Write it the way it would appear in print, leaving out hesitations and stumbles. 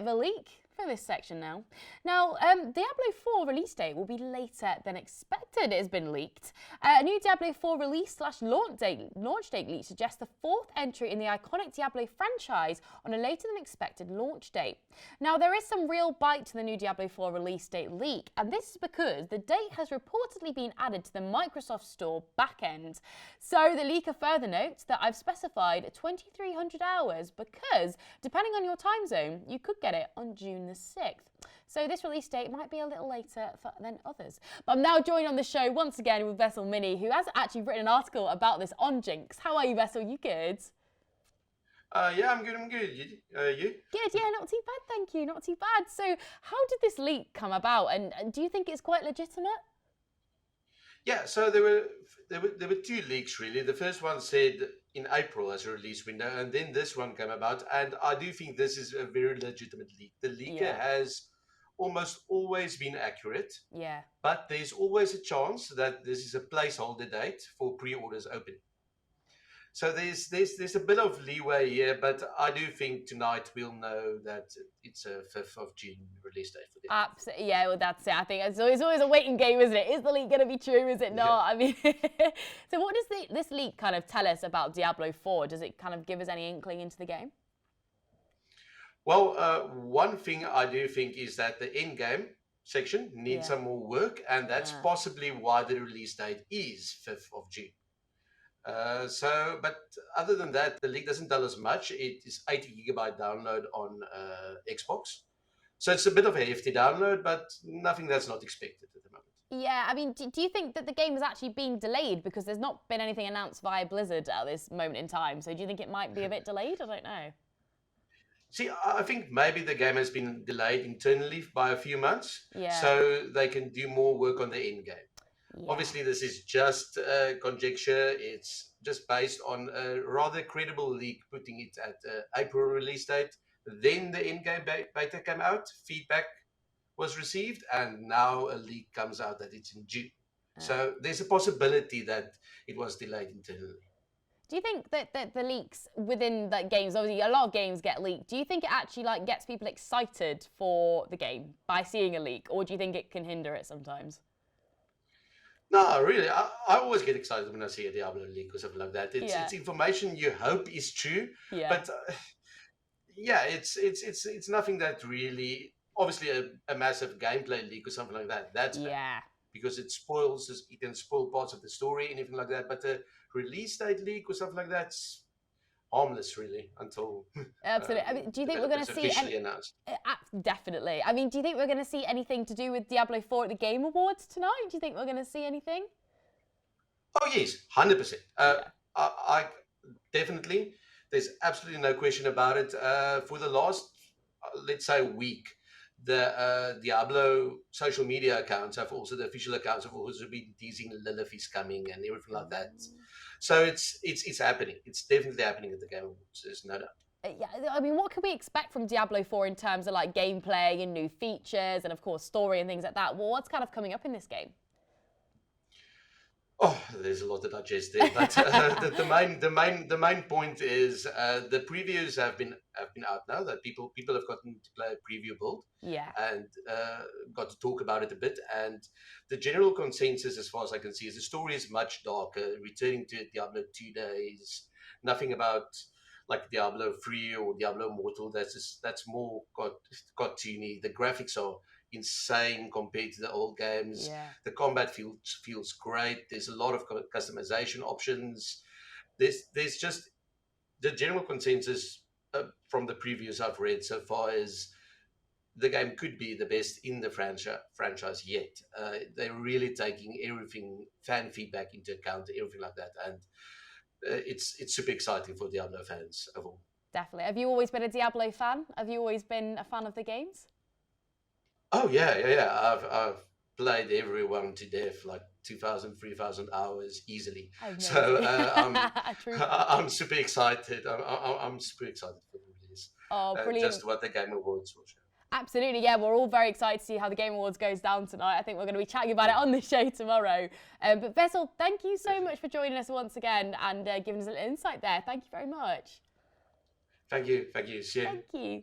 bit of a leak for this section now. Now, Diablo 4 release date will be later than expected. It has been leaked. A new Diablo 4 release/launch date leak suggests the fourth entry in the iconic Diablo franchise on a later than expected launch date. Now, there is some real bite to the new Diablo 4 release date leak, and this is because the date has reportedly been added to the Microsoft Store backend. So the leaker further notes that I've specified 2,300 hours because, depending on your time zone, you could get it on June the 6th. So this release date might be a little later than others. But I'm now joined on the show once again with Wessel Minnie, who has actually written an article about this on Jinx. How are you, Wessel? You good? Yeah, I'm good. You? Good, yeah, not too bad, thank you. Not too bad. So how did this leak come about, and do you think it's quite legitimate? Yeah, so there were two leaks really. The first one said in April as a release window, and then this one came about, and I do think this is a very legitimate leak. The leaker has almost always been accurate. Yeah. But there's always a chance that this is a placeholder date for pre-orders opening. So there's a bit of leeway here, but I do think tonight we'll know that it's a 5th of June release date for them. Absolutely, yeah. Well, that's it. I think it's always a waiting game, isn't it? Is the leak going to be true? Is it not? Yeah. I mean, so what does this leak kind of tell us about Diablo 4? Does it kind of give us any inkling into the game? Well, one thing I do think is that the end game section needs some more work, and that's possibly why the release date is 5th of June. But other than that, the leak doesn't tell us much. It is 80 gigabyte download on Xbox. So it's a bit of a hefty download, but nothing that's not expected at the moment. Yeah, I mean, do you think that the game is actually being delayed because there's not been anything announced via Blizzard at this moment in time? So do you think it might be a bit delayed? I don't know. See, I think maybe the game has been delayed internally by a few months, so they can do more work on the end game. Yeah. Obviously, this is just conjecture. It's just based on a rather credible leak putting it at April release date. Then the in-game beta came out, feedback was received, and now a leak comes out that it's in June. So there's a possibility that it was delayed internally. Do you think that the leaks within games, obviously a lot of games get leaked, do you think it actually gets people excited for the game by seeing a leak, or do you think it can hinder it sometimes? No, really. I always get excited when I see a Diablo leak or something like that. It's information you hope is true, but it's nothing that really. Obviously, a massive gameplay leak or something like that. That's bad because it can spoil parts of the story, anything like that. But a release date leak or something like that's harmless, really, until absolutely. I mean, do you think we're going to see officially announced? Definitely. I mean, do you think we're going to see anything to do with Diablo 4 at the Game Awards tonight? Do you think we're going to see anything? Oh yes, 100%. I definitely. There's absolutely no question about it. For the last, let's say, week, the Diablo social media accounts the official accounts have also been teasing Lilith is coming and everything like that. So it's happening. It's definitely happening at the Game Awards. There's no doubt. Yeah, I mean, what can we expect from Diablo 4 in terms of gameplay and new features and of course story and things like that? Well, what's kind of coming up in this game? Oh, there's a lot to digest there, but the main point is the previews have been out now. That people have gotten to play a preview build, and got to talk about it a bit. And the general consensus, as far as I can see, is the story is much darker, returning to Diablo 2 days. Nothing about Diablo 3 or Diablo Immortal. That's more cartoony. The graphics are insane compared to the old games. The combat feels great. There's a lot of customization options. There's just the general consensus from the previews I've read so far is the game could be the best in the franchise yet. They're really taking everything, fan feedback into account, everything like that, and it's super exciting for Diablo fans overall. Definitely. Have you always been a Diablo fan? Have you always been a fan of the games? Oh yeah. I've played everyone to death, 2,000, 3,000 hours easily. So I'm super excited. I'm super excited for the release. Oh, brilliant! Just what the Game Awards will show. Absolutely, yeah. We're all very excited to see how the Game Awards goes down tonight. I think we're going to be chatting about it on the show tomorrow. But Wessel, thank you so much for joining us once again and giving us a little insight there. Thank you very much. Thank you. See you. Thank you.